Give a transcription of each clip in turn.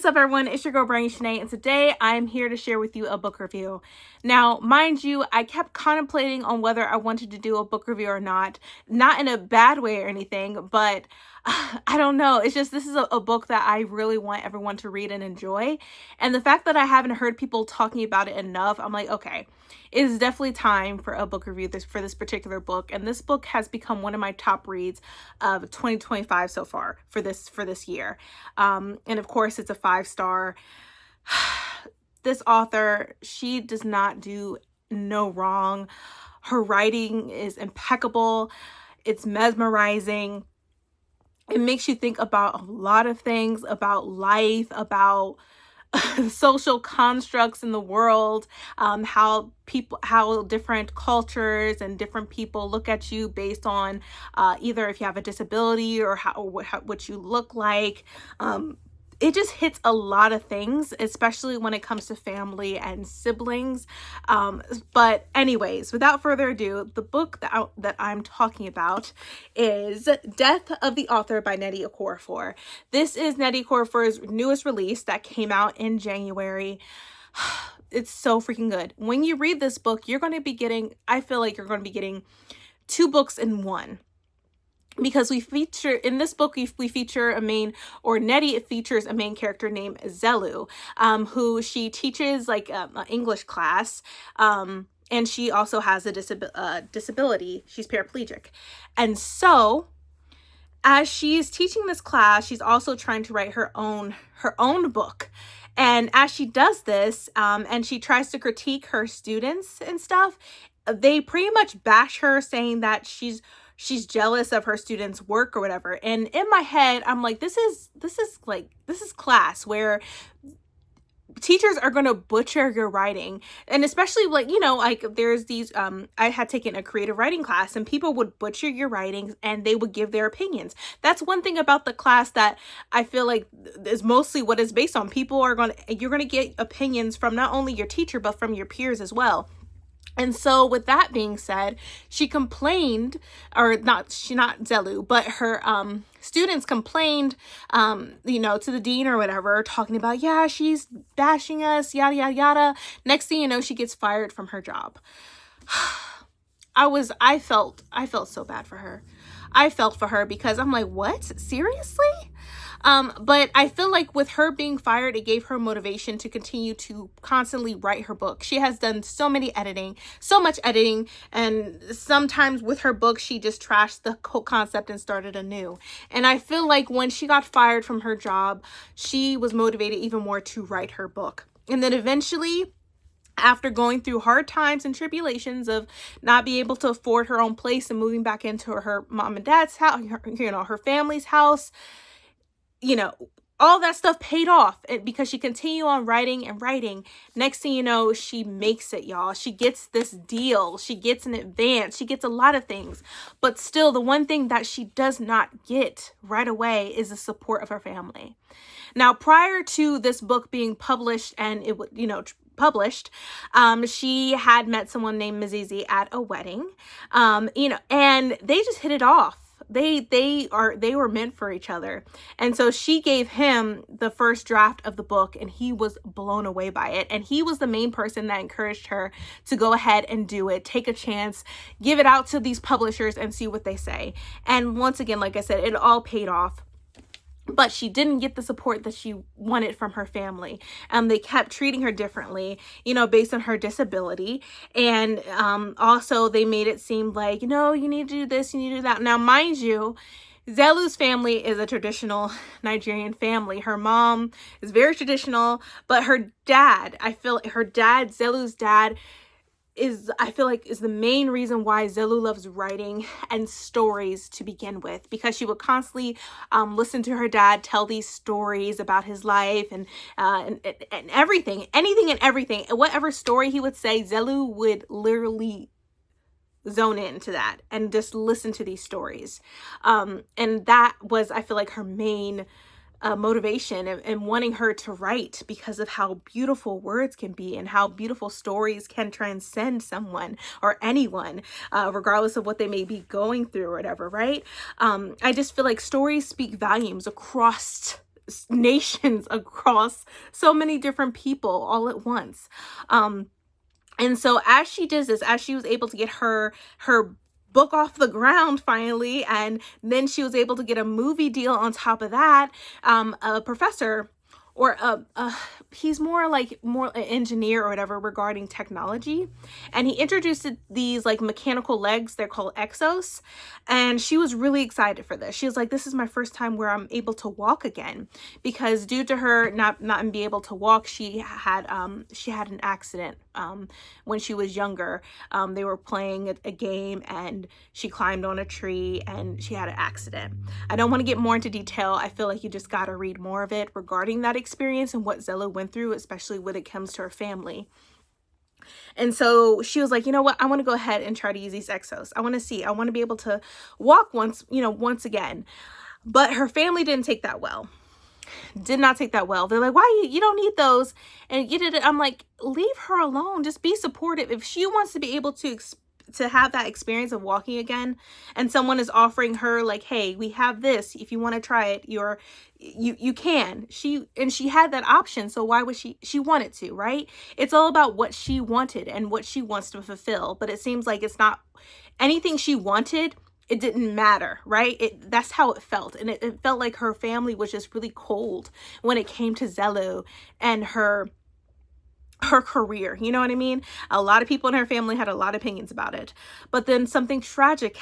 up, everyone? It's your girl, Brandi Shanae, and today I'm here to share with you a book review. Now, mind you, I kept contemplating on whether I wanted to do a book review or not in a bad way or anything, but I don't know. It's just, this is a book that I really want everyone to read and enjoy. And the fact that I haven't heard people talking about it enough, I'm like, okay, it is definitely time for a book review for this particular book. And this book has become one of my top reads of 2025 so far for this year. And of course, it's a 5-star. This author, she does not do no wrong. Her writing is impeccable. It's mesmerizing. It makes you think about a lot of things, about life, about social constructs in the world, how different cultures and different people look at you based on either if you have a disability or what you look like. It just hits a lot of things, especially when it comes to family and siblings. But anyways, without further ado, the book that I'm talking about is Death of the Author by Nnedi Okorafor. This is Nnedi Okorafor's newest release that came out in January. It's so freaking good. When you read this book, I feel like you're going to be getting 2 books in one. Because in this book, we feature Nnedi features a main character named Zelu, who she teaches like an English class, and she also has a disability. She's paraplegic. And so as she's teaching this class, she's also trying to write her own book. And as she does this, and she tries to critique her students and stuff, they pretty much bash her, saying that she's jealous of her students' work or whatever. And in my head, I'm like, this is class where teachers are going to butcher your writing. And especially there's these, I had taken a creative writing class and people would butcher your writings and they would give their opinions. That's one thing about the class that I feel like is mostly what it's based on. You're going to get opinions from not only your teacher, but from your peers as well. And so with that being said, she complained, not Zelu, but her students complained, to the dean or whatever, talking about, yeah, she's bashing us, yada, yada, yada. Next thing you know, she gets fired from her job. I felt so bad for her. I felt for her because I'm like, what? Seriously? But I feel like with her being fired, it gave her motivation to continue to constantly write her book. She has done so much editing, and sometimes with her book, she just trashed the whole concept and started anew. And I feel like when she got fired from her job, she was motivated even more to write her book. And then eventually, after going through hard times and tribulations of not being able to afford her own place and moving back into her mom and dad's house, her family's house, all that stuff paid off because she continued on writing and writing. Next thing you know, she makes it, y'all. She gets this deal. She gets an advance. She gets a lot of things. But still, the one thing that she does not get right away is the support of her family. Now, prior to this book being published and she had met someone named Mzizi at a wedding, and they just hit it off. They were meant for each other. And so she gave him the first draft of the book and he was blown away by it. And he was the main person that encouraged her to go ahead and do it, take a chance, give it out to these publishers and see what they say. And once again, like I said, it all paid off. But she didn't get the support that she wanted from her family. They kept treating her differently, based on her disability. And also they made it seem like, you need to do this, you need to do that. Now, mind you, Zelu's family is a traditional Nigerian family. Her mom is very traditional, but her dad, Zelu's dad, is the main reason why Zelu loves writing and stories to begin with, because she would constantly listen to her dad tell these stories about his life and everything, anything and everything. And whatever story he would say, Zelu would literally zone into that and just listen to these stories. And that was, I feel like, her main motivation and wanting her to write, because of how beautiful words can be and how beautiful stories can transcend someone or anyone, regardless of what they may be going through or whatever, right? I just feel like stories speak volumes across nations across so many different people all at once. And so as she does this, as she was able to get her book off the ground finally, and then she was able to get a movie deal on top of that, a professor, or he's more like an engineer or whatever regarding technology, and he introduced these like mechanical legs. They're called exos, and she was really excited for this. She was like, this is my first time where I'm able to walk again, because due to her not being able to walk, she had an accident when she was younger. They were playing a game, and she climbed on a tree and she had an accident. I don't want to get more into detail. I feel like you just got to read more of it regarding that experience and what Zelu went through, especially when it comes to her family. And so she was like, you know what? I want to go ahead and try to use these exos. I want to be able to walk once again. But her family didn't take that well. Did not take that well. They're like, why you don't need those? And you did it. I'm like, leave her alone. Just be supportive. If she wants to be able to have that experience of walking again, and someone is offering her like, hey, we have this, if you want to try it, you can. She had that option, so why would she wanted to, right? It's all about what she wanted and what she wants to fulfill. But it seems like it's not anything she wanted. It didn't matter, right? That's how it felt. And it felt like her family was just really cold when it came to Zelu and her career. You know what I mean? A lot of people in her family had a lot of opinions about it. But then something tragic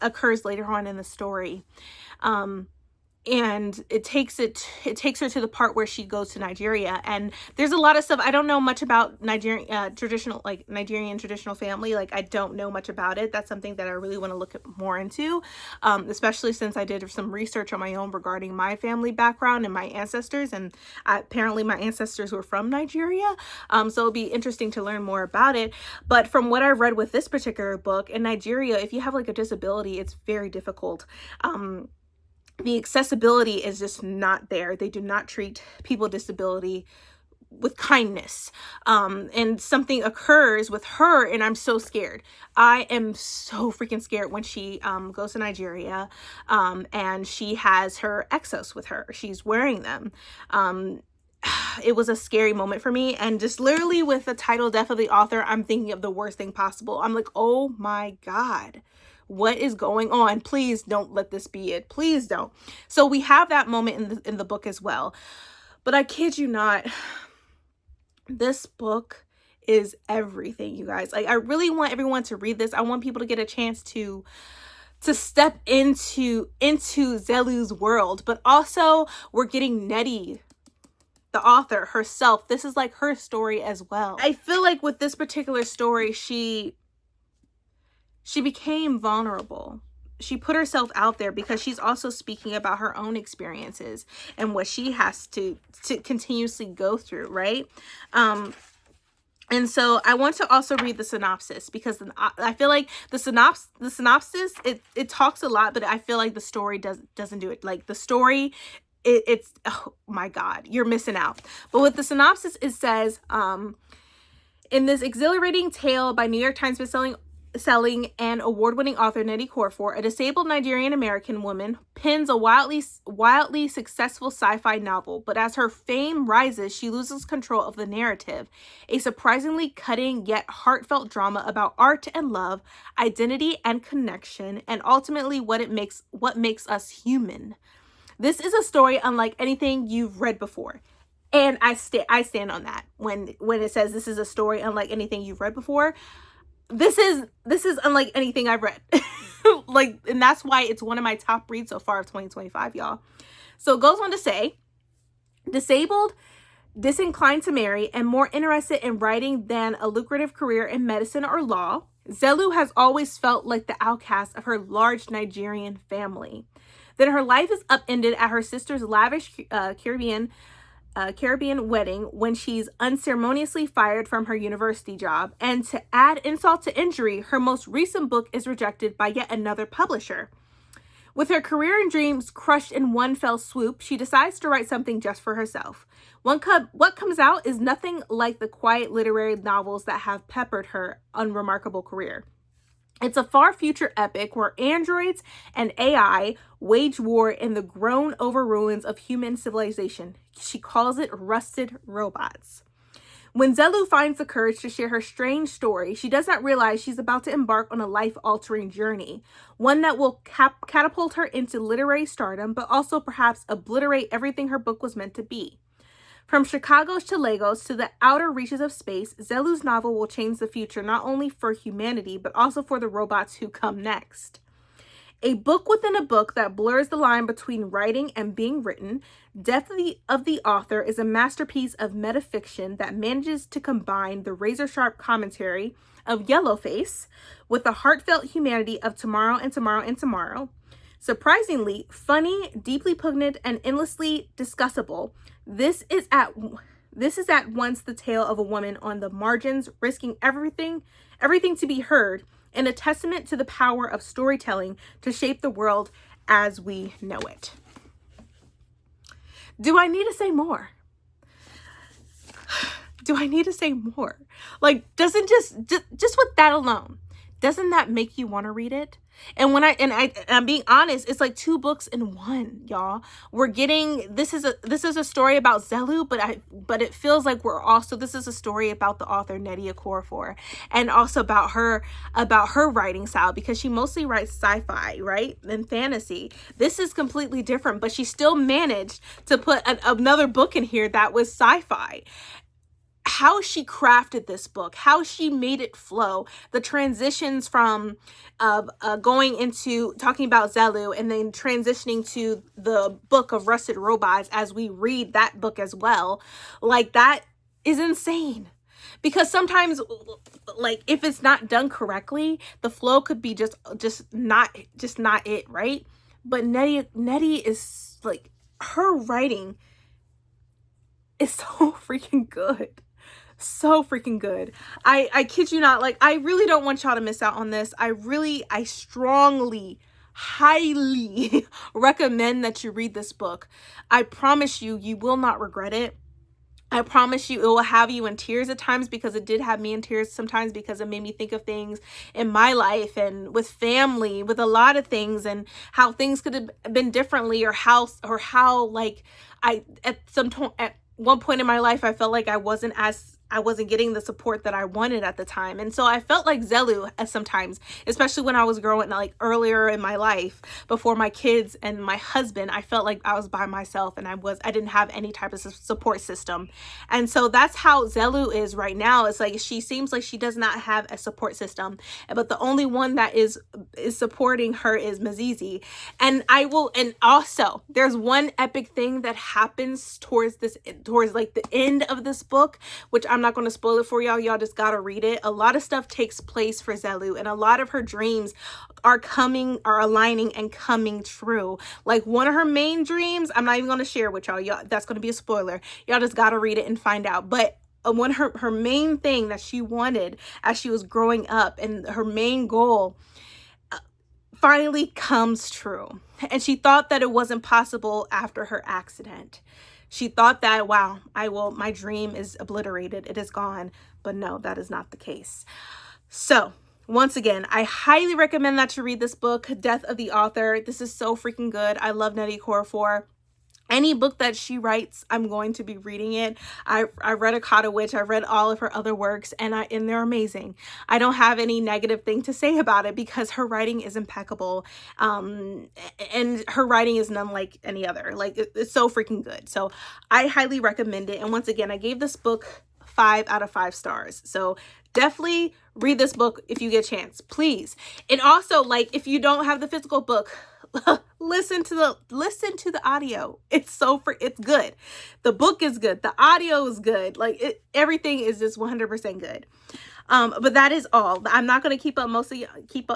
occurs later on in the story. And it takes her to the part where she goes to Nigeria, and there's a lot of stuff. I don't know much about Nigerian traditional family. Like, I don't know much about it. That's something that I really want to look more into, especially since I did some research on my own regarding my family background and my ancestors, and apparently my ancestors were from Nigeria. So it'll be interesting to learn more about it. But from what I've read with this particular book, in Nigeria, if you have like a disability, it's very difficult. The accessibility is just not there. They do not treat people with disability with kindness. And something occurs with her, and I'm so scared. I am so freaking scared when she goes to Nigeria, and she has her exos with her. She's wearing them. It was a scary moment for me, and just literally with the title Death of the Author, I'm thinking of the worst thing possible. I'm like, oh my God. What is going on? Please don't let this be it. Please don't. So we have that moment in the book as well. But I kid you not, this book is everything, you guys. Like, I really want everyone to read this. I want people to get a chance to step into Zelu's world. But also, we're getting Nnedi, the author herself. This is like her story as well. I feel like with this particular story, she became vulnerable. She put herself out there because she's also speaking about her own experiences and what she has to continuously go through, right? And so I want to also read the synopsis, because I feel like the synopsis, it talks a lot, but I feel like the story doesn't do it. Like, the story, it's, oh my God, you're missing out. But with the synopsis, it says, in this exhilarating tale by New York Times bestselling and award-winning author Nnedi Okorafor, a disabled Nigerian American woman pens a wildly successful sci-fi novel, but as her fame rises, she loses control of the narrative. A surprisingly cutting yet heartfelt drama about art and love, identity and connection, and ultimately what makes us human. This is a story unlike anything you've read before. And I stand on that. When it says this is a story unlike anything you've read before, this is unlike anything I've read. Like, and that's why it's one of my top reads so far of 2025, y'all. So it goes on to say, disabled, disinclined to marry, and more interested in writing than a lucrative career in medicine or law, Zelu has always felt like the outcast of her large Nigerian family. Then her life is upended at her sister's lavish Caribbean wedding when she's unceremoniously fired from her university job. And to add insult to injury, her most recent book is rejected by yet another publisher. With her career and dreams crushed in one fell swoop, she decides to write something just for herself. What comes out is nothing like the quiet literary novels that have peppered her unremarkable career. It's a far future epic where androids and AI wage war in the grown over ruins of human civilization. She calls it rusted robots. When Zelu finds the courage to share her strange story, she does not realize she's about to embark on a life-altering journey, one that will catapult her into literary stardom, but also perhaps obliterate everything her book was meant to be. From Chicago to Lagos to the outer reaches of space, Zelu's novel will change the future not only for humanity, but also for the robots who come next. A book within a book that blurs the line between writing and being written, Death of the Author is a masterpiece of metafiction that manages to combine the razor-sharp commentary of Yellowface with the heartfelt humanity of Tomorrow and Tomorrow and Tomorrow. Surprisingly funny, deeply poignant, and endlessly discussable, this is at once the tale of a woman on the margins, risking everything to be heard, and a testament to the power of storytelling to shape the world as we know it. Do I need to say more? Do I need to say more? Like, doesn't just with that alone, doesn't that make you want to read it? And I'm being honest, it's like 2 books in one, y'all. We're getting, this is a story about Zelu, but it feels like this is a story about the author Nnedi Okorafor, and also about her writing style, because she mostly writes sci-fi, right? And fantasy. This is completely different, but she still managed to put another book in here that was sci-fi. How she crafted this book, how she made it flow, the transitions from going into talking about Zelu and then transitioning to the book of Rusted Robots as we read that book as well, like, that is insane. Because sometimes, like, if it's not done correctly, the flow could be just not it, right? But Nnedi is like, her writing is so freaking good. So freaking good. I kid you not, like, I really don't want y'all to miss out on this. I strongly, highly recommend that you read this book. I promise you, you will not regret it. I promise you, it will have you in tears at times, because it did have me in tears sometimes, because it made me think of things in my life and with family, with a lot of things, and how things could have been differently, or how like at one point in my life, I felt like I wasn't getting the support that I wanted at the time. And so I felt like Zelu sometimes, especially when I was growing, like, earlier in my life, before my kids and my husband, I felt like I was by myself, and I didn't have any type of support system. And so that's how Zelu is right now. It's like, she seems like she does not have a support system, but the only one that is supporting her is Mazizi. And also there's one epic thing that happens towards like the end of this book, which I'm not going to spoil it for y'all. Y'all just got to read it. A lot of stuff takes place for Zelu, and a lot of her dreams are aligning and coming true. Like, one of her main dreams, I'm not even going to share with y'all. That's going to be a spoiler. Y'all just got to read it and find out. But one of her main thing that she wanted as she was growing up, and her main goal, finally comes true. And she thought that it wasn't possible after her accident. She thought that, wow, my dream is obliterated. It is gone. But no, that is not the case. So once again, I highly recommend that you read this book, Death of the Author. This is so freaking good. I love Nnedi Okorafor. Any book that she writes, I'm going to be reading it. I read Akata Witch. I read all of her other works, and they're amazing. I don't have any negative thing to say about it, because her writing is impeccable. And her writing is none like any other. Like, it's so freaking good. So I highly recommend it. And once again, I gave this book 5 out of 5 stars. So definitely read this book if you get a chance, please. And also, like, if you don't have the physical book, listen to the audio. It's good. The book is good. The audio is good. Like, everything is just 100% good. But that is all. I'm not going to keep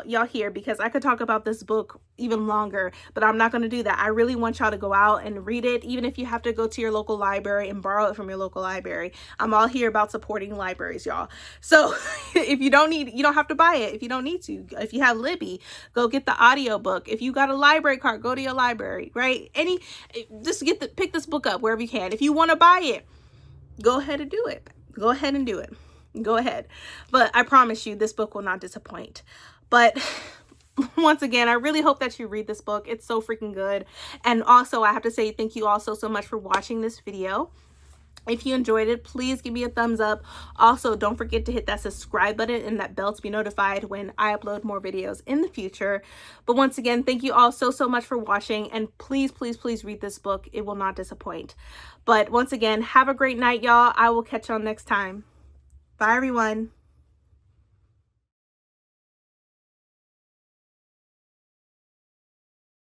y'all here, because I could talk about this book even longer, but I'm not going to do that. I really want y'all to go out and read it, even if you have to go to your local library and borrow it from your local library. I'm all here about supporting libraries, y'all. So if you don't have to buy it if you don't need to. If you have Libby, go get the audiobook. If you got a library card, go to your library, right? Just pick this book up wherever you can. If you want to buy it, go ahead and do it. Go ahead and do it. Go ahead. But I promise you, this book will not disappoint. But once again, I really hope that you read this book. It's so freaking good. And also, I have to say thank you all so much for watching this video. If you enjoyed it, please give me a thumbs up. Also, don't forget to hit that subscribe button and that bell to be notified when I upload more videos in the future. But once again, thank you all so much for watching, and please, please, please read this book. It will not disappoint. But once again, have a great night, y'all. I will catch y'all next time. Bye, everyone.